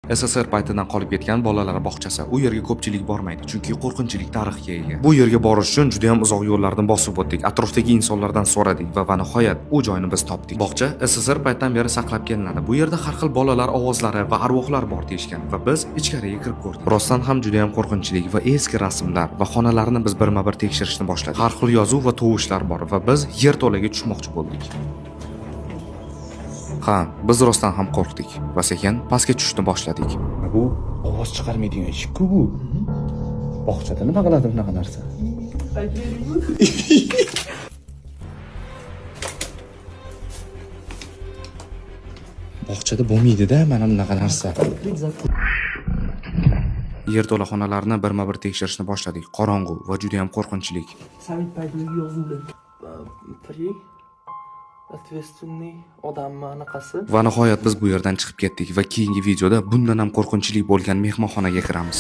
SSR paytidan qolib ketgan bolalar bog'chasi. U yerga ko'pchilik bormaydi, chunki qo'rqinchlik tarixga ega. Bu yerga borish uchun juda ham uzoq yo'llardan bosib o'tdik, atrofdagi insonlardan so'radik va nihoyat u joyni biz topdik. Bog'cha SSR paytdan beri saqlab kelinadi. Bu yerda har xil bolalar ovozlari va arvohlar bor deyishgan va biz ichkariga kirib ko'rdik. Rostdan ham juda ham qo'rqinchlik va eski rasmlar va xonalarni biz birma-bir tekshirishni boshladik. Har xil yozuv va tovushlar bor va biz yerto'laga tushmoqchi bo'ldik. Ha, biz rostdan ham qo'rqdik va sekin pastga tushishni boshladik. Bu ovoz chiqarmaydigan eshik-ku bu. Bog'chada nima qiladi bunaqa narsa? Bog'chada bo'lmaydi-da mana bunaqa narsa. Yerto'la xonalarni birma-bir tekshirishni boshladik. Qorong'u va juda ham qo'rqinchlik. Sovet paytidagi yozuvlar. Tirik, ответственный odammi anaqasi. Va nihoyat biz bu yerdan chiqib ketdik va keyingi videoda bundan ham qo'rqinchli bo'lgan mehmonxonaga kiramiz.